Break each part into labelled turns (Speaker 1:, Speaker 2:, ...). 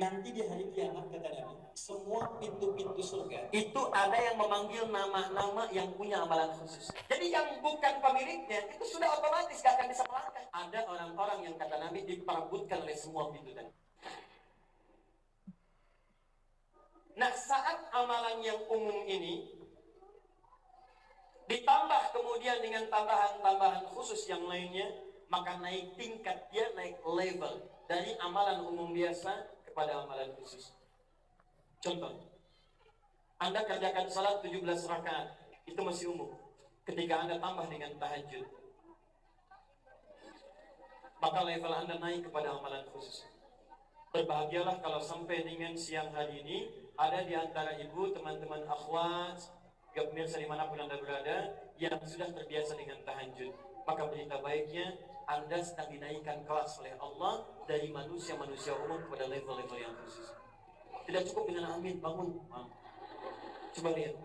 Speaker 1: Nanti di hari kiamat kata Nabi, semua pintu-pintu surga itu ada yang memanggil nama-nama yang punya amalan khusus. Jadi yang bukan pemiliknya itu sudah otomatis gak akan bisa melangkah. Ada orang-orang yang kata Nabi diperebutkan oleh semua pintu tadi. Nah, saat amalan yang umum ini ditambah kemudian dengan tambahan-tambahan khusus yang lainnya, maka naik tingkat dia, naik level dari amalan umum biasa kepada amalan khusus. Contoh, Anda kerjakan salat 17 rakaat, itu masih umum. Ketika Anda tambah dengan tahajud, maka level Anda naik kepada amalan khusus. Berbahagialah kalau sampai dengan siang hari ini ada di antara ibu, teman-teman akhwat, pemirsa dimanapun Anda berada, yang sudah terbiasa dengan tahajud. Maka berita baiknya, Anda sedang dinaikkan kelas oleh Allah dari manusia-manusia umum kepada level-level yang khusus. Tidak cukup dengan amin, bangun. Coba lihat.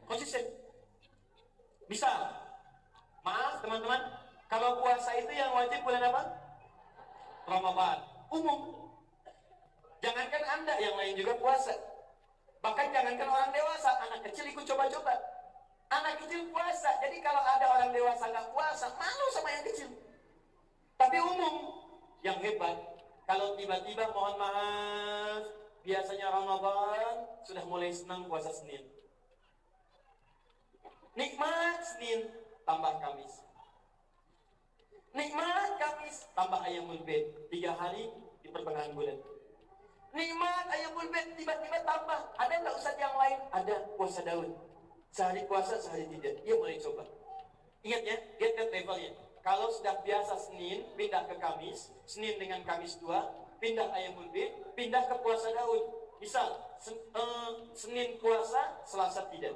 Speaker 1: Konsisten. Bisa. Maaf teman-teman, kalau puasa itu yang wajib bulan apa? Ramadan. Umum. Jangankan Anda, yang lain juga puasa. Bahkan jangankan orang dewasa, anak kecil ikut coba-coba. Anak kecil puasa, jadi kalau ada orang dewasa nggak puasa, malu sama yang kecil. Tapi umum, yang hebat, kalau tiba-tiba mohon maaf, biasanya Ramadan sudah mulai senang puasa Senin. Nikmat Senin, tambah Kamis. Nikmat Kamis, tambah Ayyamul Bid, 3 hari di pertengahan bulan. Nikmat Ayyamul Bid, tiba-tiba tambah. Ada nggak ustaz yang lain? Ada, puasa Daud. Sehari puasa, sehari tidak. Dia mulai coba. Ingat ya, lihat levelnya. Kalau sudah biasa Senin, pindah ke Kamis. Senin dengan Kamis 2, pindah Ayyamul Bid, pindah ke puasa Daud. Misal, Senin puasa, Selasa tidak.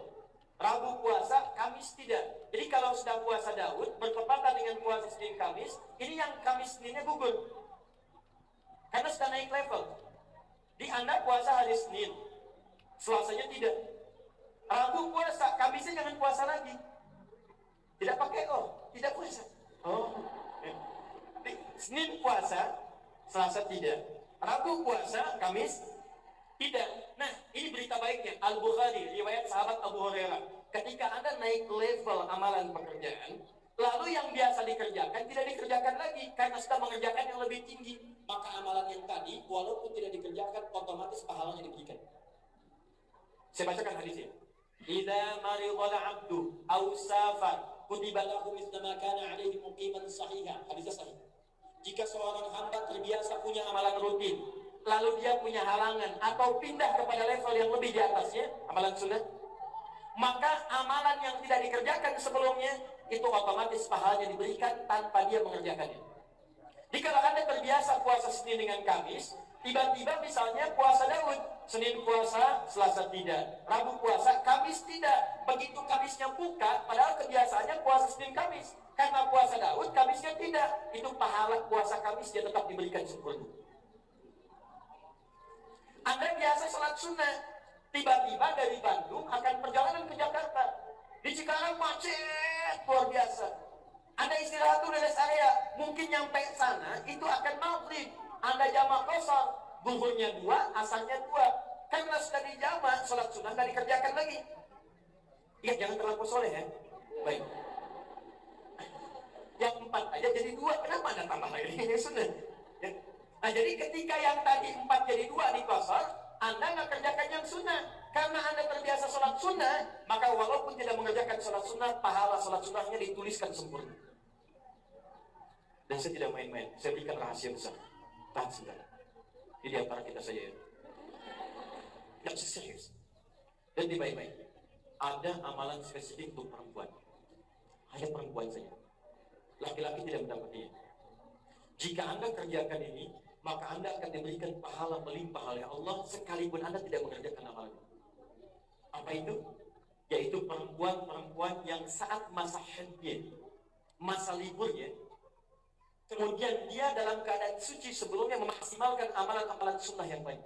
Speaker 1: Rabu puasa, Kamis tidak. Jadi kalau sudah puasa Daud, bertepatan dengan puasa Senin Kamis, ini yang Kamis Seninnya gugur. Karena sudah naik level. Di Anda puasa hari Senin, Selasanya tidak. Rabu puasa, Kamisnya jangan puasa lagi. Tidak pakai tidak puasa. Senin puasa, Selasa tidak. Rabu puasa, Kamis tidak. Nah, ini berita baiknya. Al-Bukhari, riwayat sahabat Abu Hurairah. Ketika Anda naik level amalan pekerjaan, lalu yang biasa dikerjakan tidak dikerjakan lagi karena sudah mengerjakan yang lebih tinggi, maka amalan yang tadi walaupun tidak dikerjakan otomatis pahalanya diberikan. Saya bacakan hadisnya. Idza maridal 'abdu aw safar kutiba lahu mithla ma kana 'alaihi muqiman sahiha. Hadisnya sahih. Jika seorang hamba terbiasa punya amalan rutin, lalu dia punya halangan atau pindah kepada level yang lebih di atasnya, amalan sunnah, maka amalan yang tidak dikerjakan sebelumnya itu otomatis pahalanya diberikan tanpa dia mengerjakannya. Jika Anda terbiasa puasa Senin dengan Kamis, tiba-tiba misalnya puasa Daud, Senin puasa, Selasa tidak, Rabu puasa, Kamis tidak. Begitu Kamisnya buka, padahal kebiasaannya puasa Senin Kamis. Karena puasa Daud, Kamisnya tidak. Itu pahala puasa Kamis dia tetap diberikan sempurna. Anda biasa sholat sunnah, tiba-tiba dari Bandung akan perjalanan ke Jakarta. Di Cikarang macet luar biasa. Anda istirahat dulu di rest area, mungkin nyampe sana itu akan maghrib. Anda jamak qashar, zuhurnya 2, asarnya 2. Karena sudah dijamak, sholat sunnah nggak dikerjakan lagi. Iya, jangan terlalu soleh ya. Baik. Yang 4 aja jadi 2, kenapa Anda tambah lagi ini sunnah? Ya. Nah, jadi ketika yang tadi 4 jadi 2 di qashar, Anda nggak kerjakan yang sunnah. Karena Anda terbiasa sholat sunnah, maka walaupun tidak mengerjakan sholat sunnah, pahala sholat sunnahnya dituliskan sempurna. Dan saya tidak main-main, saya berikan rahasia besar. Tahan sebentar. Di antara kita saja ya. Yang serius. Dan baik-baik. Ada amalan spesifik untuk perempuan. Hanya perempuan saja. Laki-laki tidak mendapatnya. Jika Anda kerjakan ini, maka Anda akan diberikan pahala melimpah oleh Allah sekalipun Anda tidak mengerjakan amalan. Apa itu? Yaitu perempuan-perempuan yang saat masa haidnya, masa liburnya, kemudian dia dalam keadaan suci sebelumnya memaksimalkan amalan-amalan sunnah yang baik.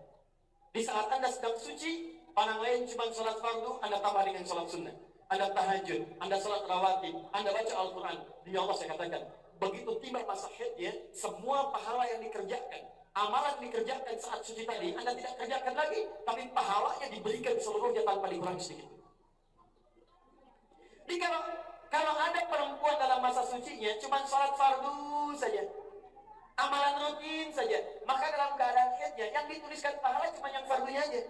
Speaker 1: Di saat Anda sedang suci, orang lain cuma sholat fardu, Anda tambah dengan sholat sunnah. Anda tahajud, Anda sholat rawatib, Anda baca Al-Quran. Demi Allah saya katakan, begitu tiba masa haidnya, semua pahala yang dikerjakan, amalan dikerjakan saat suci tadi, Anda tidak kerjakan lagi, tapi pahalanya diberikan seluruhnya tanpa dikurangi sedikit. Jadi kalau ada perempuan dalam masa sucinya cuma sholat fardu saja, amalan rutin saja, maka dalam keadaan haidnya yang dituliskan pahala cuma yang fardunya aja.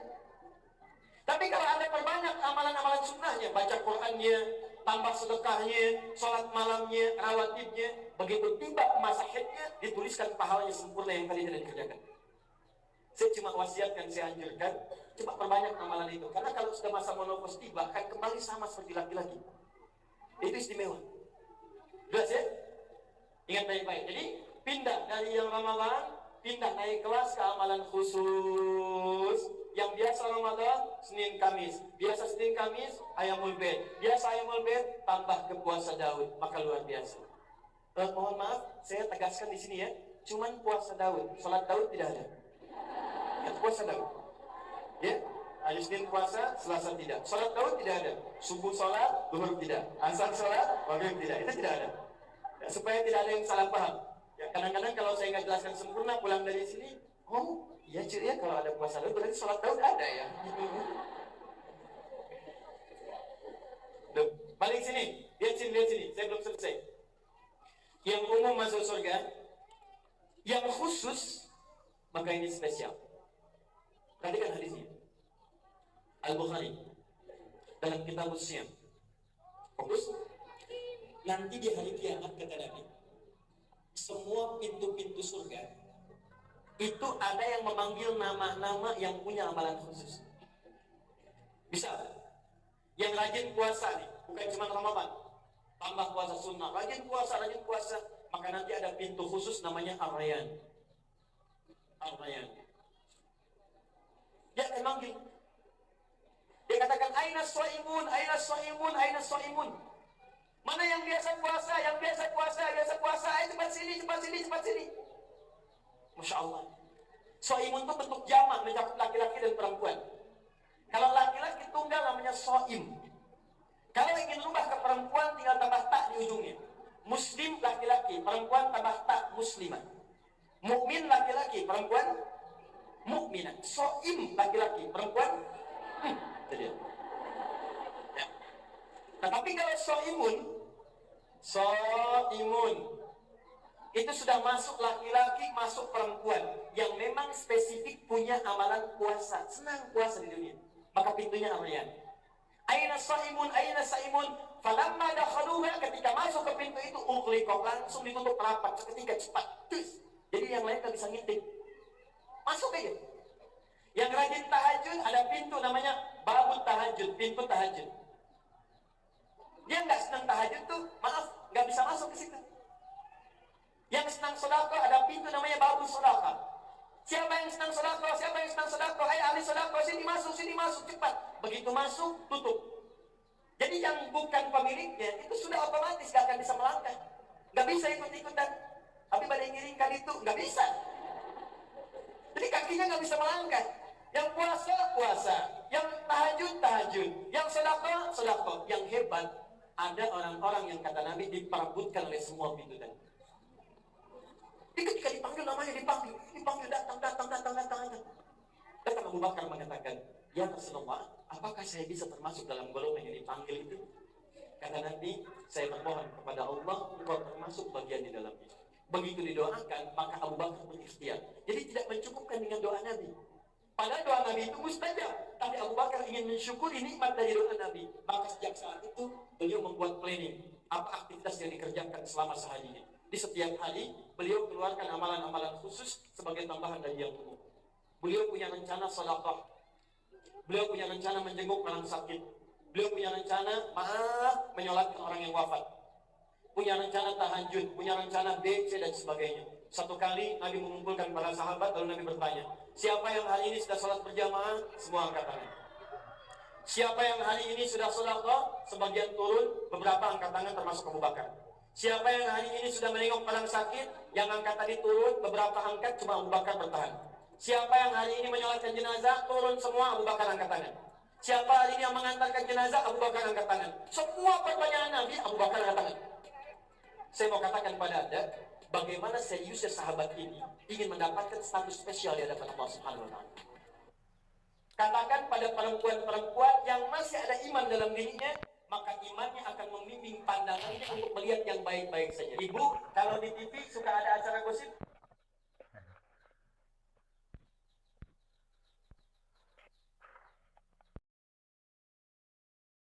Speaker 1: Tapi kalau Anda perbanyak amalan-amalan sunnahnya, baca Qur'annya, tambah sedekahnya, sholat malamnya, rawatibnya, begitu tiba masa haidnya, dituliskan pahalanya sempurna yang tadi tidak dikerjakan. Saya cuma wasiatkan, saya anjurkan, coba perbanyak amalan itu. Karena kalau sudah masa menopause tiba, akan kembali sama seperti laki-laki. Itu istimewa. Jelas ya? Ingat baik-baik. Jadi, pindah dari yang Ramadan, pindah naik kelas ke amalan khusus. Yang biasa Ramadan, Senin Kamis. Biasa Senin Kamis, Ayamul Bed. Biasa Ayamul Bed, tambah ke puasa Daud. Maka luar biasa. Mohon maaf, saya tegaskan di sini ya. Cuman puasa Daud. Salat Daud tidak ada. Ya, puasa Daud. Ya, hari Senin puasa, Selasa tidak. Salat Daud tidak ada. Subuh salat, zuhur tidak. Asar salat, maghrib tidak. Itu tidak ada. Ya, supaya tidak ada yang salah paham. Ya, kadang-kadang kalau saya nggak jelaskan sempurna, pulang dari sini, oh, iya cuy ya, kalau ada puasa Daud berarti sholat Daud ada ya. Duh, balik sini, lihat sini, saya belum selesai. Yang umum masuk surga, yang khusus, maka ini spesial. Perhatikan hadisnya. Al-Bukhari dalam kitab Siyam. Fokus. Nanti di hari kiamat kata Nabi, semua pintu-pintu surga itu ada yang memanggil nama-nama yang punya amalan khusus. Bisa yang rajin puasa nih, bukan cuma Ramadan, tambah puasa sunnah, rajin puasa, maka nanti ada pintu khusus namanya Ar-Rayyan. Ar-Rayyan. Dia akan manggil. Dia katakan, aina shaimun, aina shaimun, aina shaimun. Mana yang biasa puasa, ayo cepat sini. Masya Allah. So'imun itu bentuk jamak, mencakup laki-laki dan perempuan. Kalau laki-laki tunggal namanya so'im. Kalau ingin rubah ke perempuan, tinggal tambah tak di ujungnya. Muslim laki-laki, perempuan tambah tak muslimah. Mukmin laki-laki, perempuan mukminah. So'im laki-laki, perempuan itu dia. Ya. Nah, tapi kalau so'imun itu sudah masuk laki-laki, masuk perempuan yang memang spesifik punya amalan puasa, senang puasa di dunia. Maka pintunya Ar-Rayyan. Aina saimun, falamma dakhaluha, ketika masuk ke pintu itu ughliqa, langsung ditutup rapat seketika cepat. Jadi yang lain enggak bisa ngintip. Masuk aja. Yang rajin tahajud ada pintu namanya babut tahajud, pintu tahajud. Dia enggak senang tahajud tuh, maaf, enggak bisa masuk ke situ. Yang senang sedekah ada pintu namanya babus sedekah. Siapa yang senang sedekah? Hai ahli sedekah, sini masuk cepat. Begitu masuk, tutup. Jadi yang bukan pemiliknya itu sudah otomatis gak akan bisa melangkah. Gak bisa ikut-ikutan. Tapi pada ngiring kali itu gak bisa. Jadi kakinya gak bisa melangkah. Yang puasa, yang tahajud, yang sedekah. Yang hebat, ada orang-orang yang kata Nabi diperebutkan oleh semua pintu tadi. Ketika dipanggil namanya dipanggil datang. Datang Abu Bakar mengatakan, ya Rasulullah, apakah saya bisa termasuk dalam golongan yang dipanggil itu? Kata Nabi, saya bermohon kepada Allah, engkau termasuk bagian di dalamnya. Begitu didoakan, maka Abu Bakar berikhtiar. Jadi tidak mencukupkan dengan doa Nabi. Padahal doa Nabi itu mustajab, tapi Abu Bakar ingin mensyukuri nikmat dari doa Nabi. Maka sejak saat itu beliau membuat planning apa aktivitas yang dikerjakan selama seharinya. Di setiap hari beliau keluarkan amalan-amalan khusus sebagai tambahan dari yang umum. Beliau punya rencana sedekah. Beliau punya rencana menjenguk orang sakit. Beliau punya rencana menyolatkan orang yang wafat. Punya rencana tahajud, punya rencana B, C dan sebagainya. Satu kali Nabi mengumpulkan para sahabat, lalu Nabi bertanya, siapa yang hari ini sudah sholat berjamaah? Semua angkat tangan. Siapa yang hari ini sudah sedekah? Sebagian turun, beberapa angkat tangan termasuk Abu Bakar. Siapa yang hari ini sudah menengok orang sakit, yang angkat tadi turun, beberapa angkat, cuma Abu Bakar bertahan. Siapa yang hari ini menyolatkan jenazah, turun semua, Abu Bakar angkat tangan. Siapa hari ini yang mengantarkan jenazah, Abu Bakar angkat tangan. Semua pertanyaan Nabi, Abu Bakar angkat tangan. Saya mau katakan pada Anda, bagaimana seriusnya sahabat ini ingin mendapatkan status spesial di hadapan Allah Subhanahu wa Ta'ala. Katakan pada perempuan-perempuan yang masih ada iman dalam dirinya, maka imannya akan membimbing pandangannya untuk melihat yang baik-baik saja. Ibu, kalau di TV suka ada acara gosip,